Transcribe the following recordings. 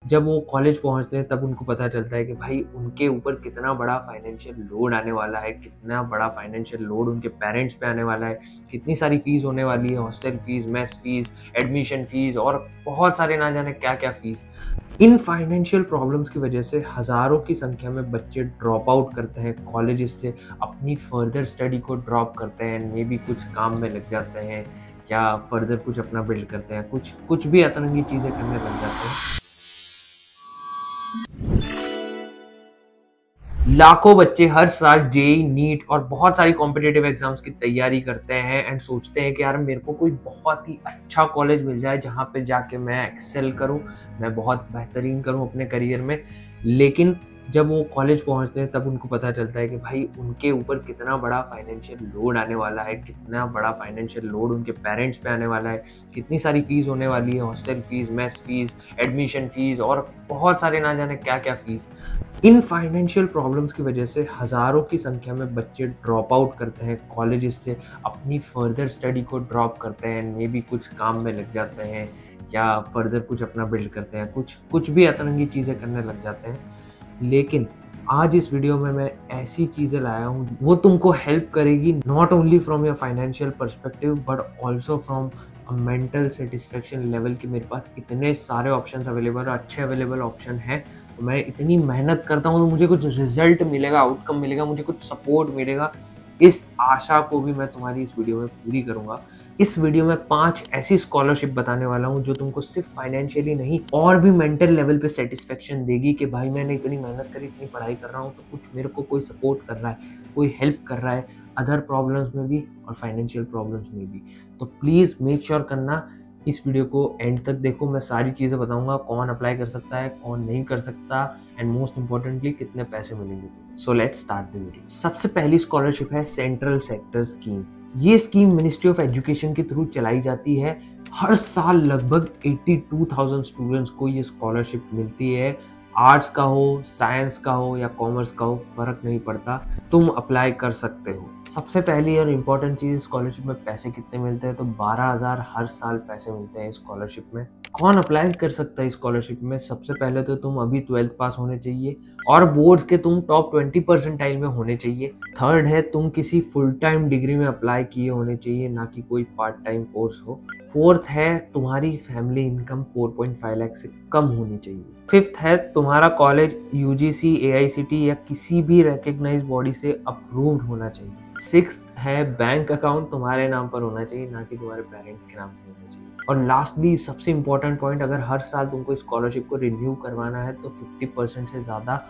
जब वो कॉलेज पहुँचते हैं तब उनको पता चलता है कि भाई उनके ऊपर कितना बड़ा फाइनेंशियल लोड आने वाला है, कितना बड़ा फाइनेंशियल लोड उनके पेरेंट्स पे आने वाला है, कितनी सारी फीस होने वाली है, hostel fees, mess fees, admission fees और बहुत सारे ना जाने क्या-क्या फीस। इन फाइनेंशियल प्रॉब्लम्स की वजह से हज़ारों की संख्या में बच्चे ड्रॉप आउट करते हैं कॉलेजेस से, अपनी फर्दर स्टडी को ड्रॉप करते हैं, मे बी कुछ काम में लग जाते हैं या फर्दर कुछ अपना बिल्ड करते हैं, कुछ भी अतरंगी चीज़ें करने लग जाते हैं। लाखों बच्चे हर साल जेईई, नीट और बहुत सारी कॉम्पिटिटिव एग्जाम्स की तैयारी करते हैं एंड सोचते हैं कि यार मेरे को कोई बहुत ही अच्छा कॉलेज मिल जाए जहाँ पे जाके मैं एक्सेल करूँ, मैं बहुत बेहतरीन करूँ अपने करियर में। लेकिन जब वो कॉलेज पहुँचते हैं तब उनको पता चलता है कि भाई उनके ऊपर कितना बड़ा फाइनेंशियल लोड आने वाला है, कितना बड़ा फाइनेंशियल लोड उनके पेरेंट्स पे आने वाला है, कितनी सारी फीस होने वाली है, hostel fees, mess fees, admission fees और बहुत सारे ना जाने क्या-क्या फीस। इन फाइनेंशियल प्रॉब्लम्स की वजह से हज़ारों की संख्या में बच्चे ड्रॉप आउट करते हैं कॉलेजेस से, अपनी फर्दर स्टडी को ड्रॉप करते हैं, मे बी कुछ काम में लग जाते हैं या फर्दर कुछ अपना बिल्ड करते हैं, कुछ भी अतरंगी चीज़ें करने लग जाते हैं। लेकिन आज इस वीडियो में मैं ऐसी चीज़ें लाया हूँ वो तुमको हेल्प करेगी, not only from your financial perspective but also from a mental satisfaction level कि मेरे पास इतने सारे ऑप्शंस अवेलेबल और अच्छे अवेलेबल ऑप्शन हैं। तो मैं इतनी मेहनत करता हूँ तो मुझे कुछ रिजल्ट मिलेगा, आउटकम मिलेगा, मुझे कुछ सपोर्ट मिलेगा। इस आशा को भी मैं तुम्हारी इस वीडियो में पूरी करूँगा। इस वीडियो में 5 ऐसी स्कॉलरशिप बताने वाला हूँ जो तुमको सिर्फ फाइनेंशियली नहीं और भी मेंटल लेवल पे सेटिस्फेक्शन देगी कि भाई मैंने इतनी मेहनत करी, इतनी पढ़ाई कर रहा हूँ तो कुछ मेरे को कोई सपोर्ट कर रहा है, कोई हेल्प कर रहा है अदर प्रॉब्लम्स में भी और फाइनेंशियल प्रॉब्लम्स में भी। तो प्लीज़ मेक श्योर करना इस वीडियो को एंड तक देखो। मैं सारी चीज़ें बताऊंगा, कौन अप्लाई कर सकता है, कौन नहीं कर सकता एंड मोस्ट इंपॉर्टेंटली कितने पैसे मिलेंगे। So let's start the video. सबसे पहली स्कॉलरशिप है सेंट्रल सेक्टर स्कीम। ये स्कीम मिनिस्ट्री ऑफ एजुकेशन के थ्रू चलाई जाती है। हर साल लगभग 82,000 स्टूडेंट्स को ये स्कॉलरशिप मिलती है। आर्ट्स का हो, साइंस का हो या कॉमर्स का हो, फर्क नहीं पड़ता, तुम अप्लाई कर सकते हो। सबसे पहली और इम्पोर्टेंट चीज़, स्कॉलरशिप में पैसे कितने मिलते हैं तो 12,000 हर साल पैसे मिलते हैं स्कॉलरशिप में। कौन अप्लाई कर सकता है स्कॉलरशिप में? सबसे पहले तो तुम अभी 12th पास होने चाहिए और बोर्ड्स के तुम टॉप 20 परसेंटाइल में होने चाहिए। थर्ड है तुम किसी फुल टाइम डिग्री में अप्लाई किए होने चाहिए, ना कि कोई पार्ट टाइम कोर्स हो। फोर्थ है तुम्हारी फैमिली इनकम 4.5 लाख से कम होनी चाहिए। फिफ्थ है तुम्हारा कॉलेज यूजीसी, एआईसीटी या किसी भी रिकॉग्नाइज्ड बॉडी से अप्रूव्ड होना चाहिए। सिक्स्थ है बैंक अकाउंट तुम्हारे नाम पर होना चाहिए, ना कि तुम्हारे पेरेंट्स के नाम पर होना चाहिए। और लास्टली सबसे इंपॉर्टेंट पॉइंट, अगर हर साल तुमको स्कॉलरशिप को रिन्यू करवाना है तो 50% से ज़्यादा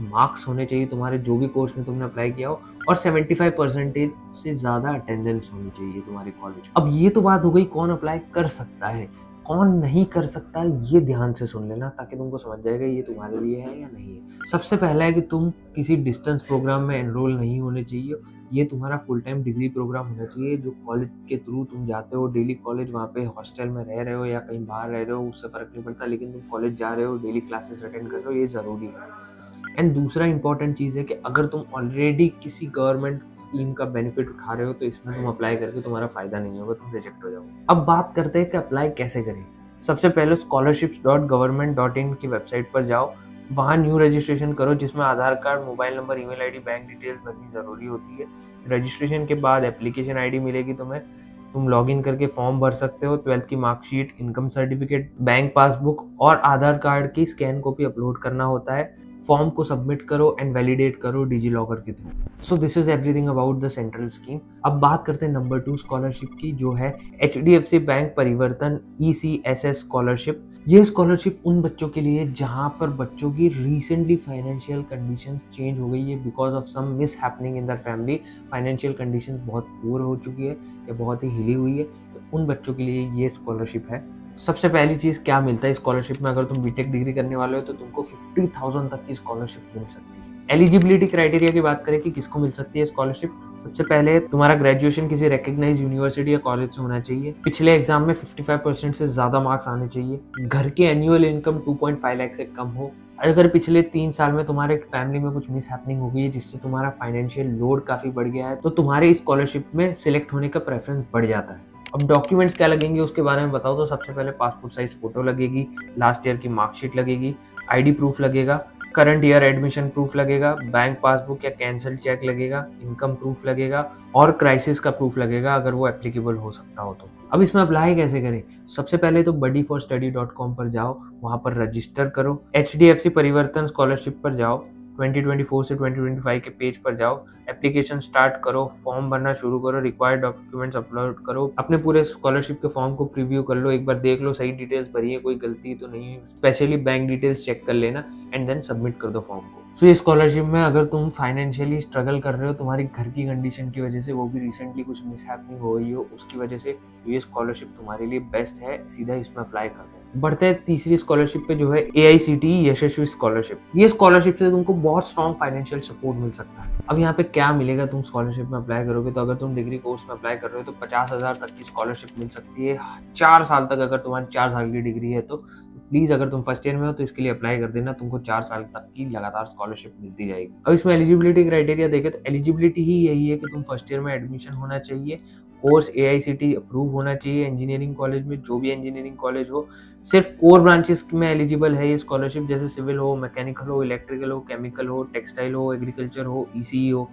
मार्क्स होने चाहिए तुम्हारे जो भी कोर्स में तुमने अप्लाई किया हो और 75% से ज़्यादा अटेंडेंस होनी चाहिए तुम्हारे कॉलेज। अब ये तो बात हो गई कौन अप्लाई कर सकता है, कौन नहीं कर सकता, ये ध्यान से सुन लेना ताकि तुमको समझ जाएगा ये तुम्हारे लिए है या नहीं है। सबसे पहला है कि तुम किसी डिस्टेंस प्रोग्राम में एनरोल नहीं होने चाहिए। ये तुम्हारा फुल टाइम डिग्री प्रोग्राम होना चाहिए जो कॉलेज के थ्रू तुम जाते हो, डेली कॉलेज, वहाँ पे हॉस्टल में रह रहे हो या कहीं बाहर रह रहे हो, उससे फ़र्क नहीं पड़ता, लेकिन तुम कॉलेज जा रहे हो, डेली क्लासेस अटेंड कर रहे हो, ये ज़रूरी है। एंड दूसरा इंपॉर्टेंट चीज़ है कि अगर तुम ऑलरेडी किसी गवर्नमेंट स्कीम का बेनिफिट उठा रहे हो तो इसमें तुम अप्लाई करके तुम्हारा फ़ायदा नहीं होगा, तुम रिजेक्ट हो जाओगे। अब बात करते हैं कि अप्लाई कैसे करें। सबसे पहले scholarships.government.in की वेबसाइट पर जाओ, वहाँ न्यू रजिस्ट्रेशन करो जिसमें Aadhaar card, mobile number, email ID, bank details भरनी ज़रूरी होती है। रजिस्ट्रेशन के बाद एप्लीकेशन आईडी मिलेगी तुम्हें, तुम लॉगिन करके फॉर्म भर सकते हो। 12th की marksheet, income certificate, bank passbook और आधार कार्ड की स्कैन कॉपी अपलोड करना होता है। फॉर्म को सबमिट करो एंड वैलिडेट करो डिजीलॉकर के through. So this is everything about the central scheme. अब बात करते हैं नंबर 2 स्कॉलरशिप की, जो है HDFC बैंक परिवर्तन ECSS स्कॉलरशिप। ये स्कॉलरशिप उन बच्चों के लिए जहां पर बच्चों की रिसेंटली फाइनेंशियल कंडीशन चेंज हो गई है because of some mishappening in their family. Financial condition बहुत पुअर हो चुकी है या बहुत ही हिली हुई है, तो उन बच्चों के लिए ये स्कॉलरशिप है। सबसे पहली चीज़ क्या मिलता है स्कॉलरशिप में, अगर तुम बीटेक डिग्री करने वाले हो तो तुमको 50,000 तक की स्कॉलरशिप मिल सकती है। एलिजिबिलिटी क्राइटेरिया की बात करें कि किसको मिल सकती है स्कॉलरशिप, सबसे पहले तुम्हारा ग्रेजुएशन किसी रिकॉग्नाइज्ड यूनिवर्सिटी या कॉलेज से होना चाहिए। पिछले एग्जाम में 55% से ज़्यादा मार्क्स आने चाहिए। घर की एनुअल इनकम 2.5 लाख से कम हो। अगर पिछले 3 साल में तुम्हारे फैमिली में कुछ मिस हैपनिंग हो गई है जिससे तुम्हारा फाइनेंशियल लोड काफ़ी बढ़ गया है तो तुम्हारे इस स्कॉलरशिप में सिलेक्ट होने का प्रेफरेंस बढ़ जाता है। अब डॉक्यूमेंट्स क्या लगेंगे उसके बारे में बताओ तो सबसे पहले पासपोर्ट साइज फोटो लगेगी, लास्ट ईयर की मार्कशीट लगेगी, आईडी प्रूफ लगेगा, करंट ईयर एडमिशन प्रूफ लगेगा, बैंक पासबुक या कैंसिल चेक लगेगा, इनकम प्रूफ लगेगा और क्राइसिस का प्रूफ लगेगा अगर वो एप्लीकेबल हो सकता हो तो। अब इसमें अप्लाई कैसे करें? सबसे पहले तो buddyforstudy.com पर जाओ, वहां पर रजिस्टर करो। HDFC परिवर्तन स्कॉलरशिप पर जाओ, 2024 से 2025 के पेज पर जाओ, एप्लीकेशन स्टार्ट करो, फॉर्म भरना शुरू करो, रिक्वायर्ड डॉक्यूमेंट्स अपलोड करो, अपने पूरे स्कॉलरशिप के फॉर्म को प्रीव्यू कर लो, एक बार देख लो सही डिटेल्स भरी है, कोई गलती तो नहीं है, स्पेशली बैंक डिटेल्स चेक कर लेना एंड देन सबमिट कर दो फॉर्म को। सो ये स्कॉलरशिप में अगर तुम फाइनेंशियली स्ट्रगल कर रहे हो, तुम्हारी घर की कंडीशन की वजह से, वो भी रिसेंटली कुछ मिसहैपनिंग हो गई हो उसकी वजह से, ये स्कॉलरशिप तुम्हारे लिए बेस्ट है, सीधा इसमें अप्लाई कर दो। बढ़ते हैं तीसरी स्कॉलरशिप पे जो है AICTE यशस्वी स्कॉलरशिप। ये स्कॉलरशिप से तुमको बहुत स्ट्रॉन्ग फाइनेंशियल सपोर्ट मिल सकता है। अब यहाँ पे क्या मिलेगा, तुम स्कॉलरशिप में अप्लाई करोगे तो अगर तुम डिग्री कोर्स में अप्लाई कर रहे हो तो 50,000 तक की स्कॉलरशिप मिल सकती है 4 साल तक। अगर तुम्हारी 4 साल की डिग्री है तो प्लीज, अगर तुम फर्स्ट ईयर में हो तो इसके लिए अप्लाई कर देना, तुमको 4 साल तक की लगातार स्कॉलरशिप मिलती जाएगी। अब इसमें एलिजिबिलिटी क्राइटेरिया देखें तो एलिजिबिलिटी ही यही है कि तुम फर्स्ट ईयर में एडमिशन होना चाहिए, कोर्स AICTE अप्रूव होना चाहिए, इंजीनियरिंग कॉलेज में, जो भी इंजीनियरिंग कॉलेज हो, सिर्फ कोर ब्रांचेस में एलिजिबल है ये स्कॉलरशिप, जैसे सिविल हो, मैकेनिकल हो, इलेक्ट्रिकल हो, केमिकल हो, टेक्सटाइल हो, एग्रीकल्चर हो, ECE हो।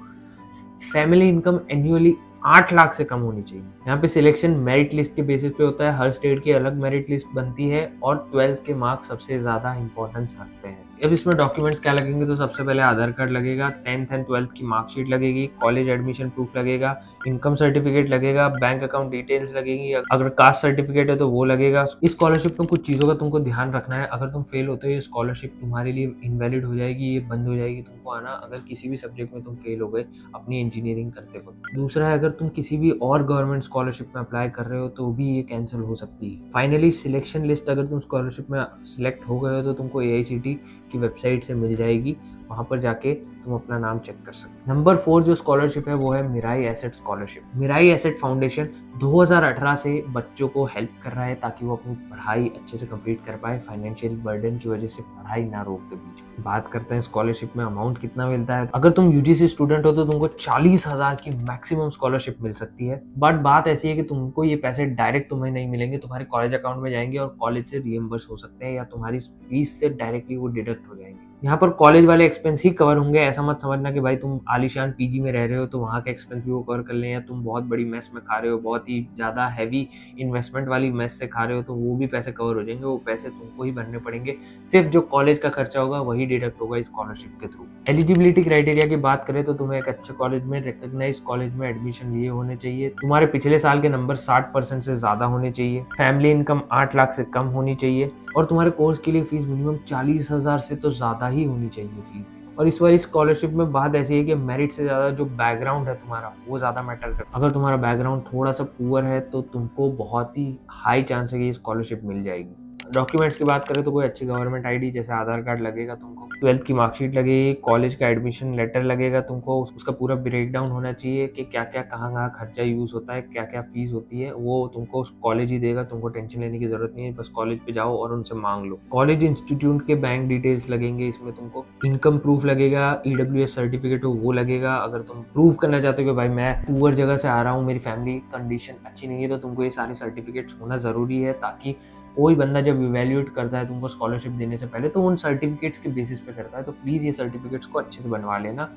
फैमिली इनकम एनुअली 8 लाख से कम होनी चाहिए। यहाँ पे सिलेक्शन मेरिट लिस्ट के बेसिस पे होता है, हर स्टेट की अलग मेरिट लिस्ट बनती है और 12th के मार्क्स सबसे ज्यादा इंपॉर्टेंस रखते हैं। अब इसमें डॉक्यूमेंट्स क्या लगेंगे तो सबसे पहले आधार कार्ड लगेगा, 10th एंड 12th की मार्कशीट लगेगी, कॉलेज एडमिशन प्रूफ लगेगा, इनकम सर्टिफिकेट लगेगा, बैंक अकाउंट डिटेल्स लगेगी, अगर कास्ट सर्टिफिकेट है तो वो लगेगा। इस स्कॉलरशिप में कुछ चीजों का तुमको ध्यान रखना है, अगर तुम फेल होते हो ये स्कॉलरशिप तुम्हारे लिए इनवैलिड हो जाएगी, ये बंद हो जाएगी तुमको आना, अगर किसी भी सब्जेक्ट में तुम फेल हो गए अपनी इंजीनियरिंग करते वक्त। दूसरा है, अगर तुम किसी भी और गवर्नमेंट स्कॉलरशिप में अप्लाई कर रहे हो तो भी ये कैंसिल हो सकती है। फाइनली सिलेक्शन लिस्ट, अगर तुम स्कॉलरशिप में सिलेक्ट हो गए हो तो तुमको AICTE की वेबसाइट से मिल जाएगी, वहां पर जाके तुम अपना नाम चेक कर सकते हो। नंबर 4 जो स्कॉलरशिप है वो है Mirae asset scholarship. Mirae asset foundation 2018 से बच्चों को हेल्प कर रहा है ताकि वो अपनी पढ़ाई अच्छे से कंप्लीट कर पाए, फाइनेंशियल बर्डन की वजह से पढ़ाई ना रोक दे बीच में। बात करते हैं स्कॉलरशिप में अमाउंट कितना मिलता है। अगर तुम UGC स्टूडेंट हो तो तुमको 40,000 की मैक्सिमम स्कॉलरशिप मिल सकती है, बट बात ऐसी है कि तुमको ये पैसे डायरेक्ट तुम्हें नहीं मिलेंगे, तुम्हारे कॉलेज अकाउंट में जाएंगे और कॉलेज से रिएम्बर्स हो सकते हैं या तुम्हारी फीस से डायरेक्टली वो डिडक्ट हो जाएंगे। यहाँ पर कॉलेज वाले एक्सपेंस ही कवर होंगे, ऐसा मत समझना कि भाई तुम आलीशान PG में रह रहे हो तो वहाँ के एक्सपेंस भी वो कवर कर लें, या तुम बहुत बड़ी मेस में खा रहे हो, बहुत ही ज़्यादा हैवी इन्वेस्टमेंट वाली मेस से खा रहे हो तो वो भी पैसे कवर हो जाएंगे, वो पैसे तुमको ही भरने पड़ेंगे, सिर्फ जो कॉलेज का खर्चा होगा वही डिडक्ट होगा स्कॉलरशिप के थ्रू। एलिजिबिलिटी क्राइटेरिया की बात करें तो तुम्हें एक अच्छे कॉलेज में, रिकॉग्नाइज्ड कॉलेज में एडमिशन लिए होने चाहिए, तुम्हारे पिछले साल के नंबर 60% से ज्यादा होने चाहिए, फैमिली इनकम 8 लाख से कम होनी चाहिए और तुम्हारे कोर्स के लिए फीस मिनिमम 40,000 से तो ज्यादा ही होनी चाहिए फीस। और इस बार स्कॉलरशिप में बात ऐसी है कि मेरिट से ज्यादा जो बैकग्राउंड है तुम्हारा वो ज्यादा मैटर करता है। अगर तुम्हारा बैकग्राउंड थोड़ा सा पुअर है तो तुमको बहुत ही हाई चांस है कि स्कॉलरशिप मिल जाएगी। डॉक्यूमेंट्स की बात करें तो कोई अच्छी गवर्नमेंट आईडी जैसे आधार कार्ड लगेगा तुमको, 12th की मार्कशीट लगेगी, कॉलेज का एडमिशन लेटर लगेगा तुमको, उसका पूरा ब्रेक डाउन होना चाहिए कि क्या क्या कहाँ कहाँ खर्चा यूज होता है, क्या क्या फीस होती है, वो तुमको कॉलेज ही देगा, तुमको टेंशन लेने की जरूरत नहीं है, बस कॉलेज पे जाओ और उनसे मांग लो। कॉलेज इंस्टीट्यूट के बैंक डिटेल्स लगेंगे इसमें तुमको, इनकम प्रूफ लगेगा, EWS सर्टिफिकेट हो वो लगेगा। अगर तुम प्रूव करना चाहते हो कि भाई मैं पुअर जगह से आ रहा हूँ, मेरी फैमिली कंडीशन अच्छी नहीं है, तो तुमको ये सारे सर्टिफिकेट्स होना जरूरी है, ताकि कोई बंदा जब इवेल्युएट करता है तुमको स्कॉलरशिप देने से पहले तो उन सर्टिफिकेट्स के बेसिस पे करता है। तो प्लीज ये सर्टिफिकेट्स को अच्छे से बनवा लेना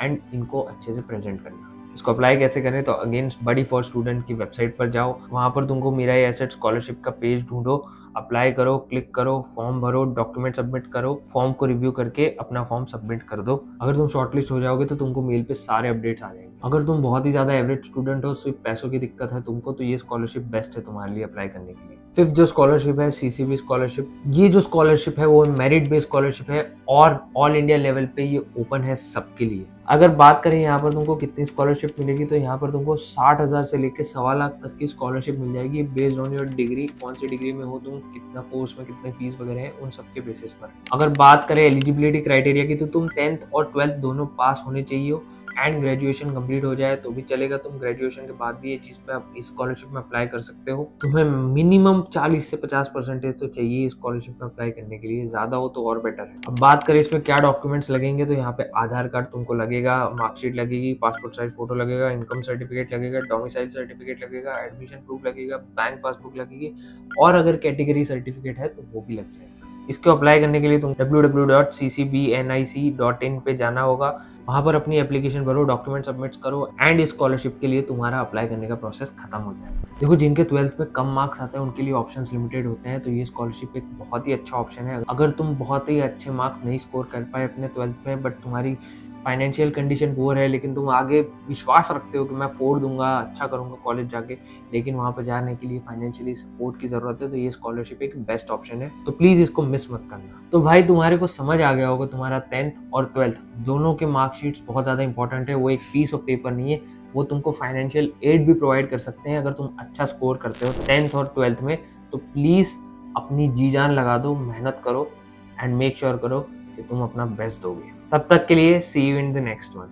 एंड इनको अच्छे से प्रेजेंट करना। इसको अप्लाई कैसे करें तो अगेन बडी फॉर स्टूडेंट की वेबसाइट पर जाओ, वहां पर तुमको मिराई एसेट स्कॉलरशिप का पेज ढूंढो, अप्लाई करो, क्लिक करो, फॉर्म भरो, डॉक्यूमेंट सबमिट करो, फॉर्म को रिव्यू करके अपना फॉर्म सबमिट कर दो। अगर तुम शॉर्टलिस्ट हो जाओगे तो तुमको मेल पे सारे अपडेट्स आ जाएंगे। अगर तुम बहुत ही ज्यादा एवरेज स्टूडेंट हो, सिर्फ पैसों की दिक्कत है तुमको, तो ये स्कॉलरशिप बेस्ट है तुम्हारे लिए अप्लाई करने के लिए। फिफ्थ जो स्कॉलरशिप है CCB स्कॉलरशिप, ये जो स्कॉलरशिप है वो मेरिट बेस्ड स्कॉलरशिप है और ऑल इंडिया लेवल पे ये ओपन है सबके लिए। अगर बात करें यहाँ पर तुमको कितनी स्कॉलरशिप मिलेगी तो यहाँ पर तुमको 60,000 से लेकर 1.25 लाख तक की स्कॉलरशिप मिल जाएगी, बेस्ड ऑन योर डिग्री, कौन सी डिग्री में हो तुम, कितना कोर्स में कितने फीस वगैरह है, उन सबके बेसिस पर। अगर बात करें एलिजिबिलिटी क्राइटेरिया की तो तुम 10th और 12th दोनों पास होने चाहिए एंड ग्रेजुएशन कंप्लीट हो जाए तो भी चलेगा। तुम ग्रेजुएशन के बाद भी ये चीज़ पे इस स्कॉलरशिप में अप्लाई कर सकते हो। तुम्हें मिनिमम 40 से 50% तो चाहिए स्कॉलरशिप में अप्लाई करने के लिए, ज़्यादा हो तो और बेटर है। अब बात करें इसमें क्या डॉक्यूमेंट्स लगेंगे, तो यहाँ पे आधार कार्ड तुमको लगेगा, मार्कशीट लगेगी, पासपोर्ट साइज फोटो लगेगा, इनकम सर्टिफिकेट लगेगा, डोमिसाइल सर्टिफिकेट लगेगा, एडमिशन प्रूफ लगेगा, बैंक पासबुक लगेगी, और अगर कैटेगरी सर्टिफिकेट है तो वो भी लग जाएगा। इसको अप्लाई करने के लिए तुम www.ccbnic.in पे जाना होगा, वहाँ पर अपनी एप्लीकेशन भरो, डॉक्यूमेंट सबमिट करो, एंड इस स्कॉलरशिप के लिए तुम्हारा अप्लाई करने का प्रोसेस खत्म हो जाएगा। देखो, जिनके 12th में कम मार्क्स आते हैं उनके लिए ऑप्शंस लिमिटेड होते हैं, तो ये स्कॉलरशिप एक बहुत ही अच्छा ऑप्शन है। अगर तुम बहुत ही अच्छे मार्क्स नहीं स्कोर कर पाए अपने 12th में, बट तुम्हारी फाइनेंशियल कंडीशन पुअर है, लेकिन तुम आगे विश्वास रखते हो कि मैं फोड़ दूंगा, अच्छा करूंगा कॉलेज जाके, लेकिन वहाँ पर जाने के लिए फाइनेंशियली सपोर्ट की जरूरत है, तो ये स्कॉलरशिप एक बेस्ट ऑप्शन है। तो प्लीज इसको मिस मत करना। तो भाई, तुम्हारे को समझ आ गया होगा, तुम्हारा 10th और 12th दोनों के मार्कशीट्स बहुत ज़्यादा इंपॉर्टेंट है। वो एक पीस ऑफ पेपर नहीं है, वो तुमको फाइनेंशियल एड भी प्रोवाइड कर सकते हैं अगर तुम अच्छा स्कोर करते हो 10th और 12th में। तो प्लीज़ अपनी जी जान लगा दो, मेहनत करो, एंड मेक श्योर करो कि तुम अपना बेस्ट दोगे। तब तक के लिए see you in the next one.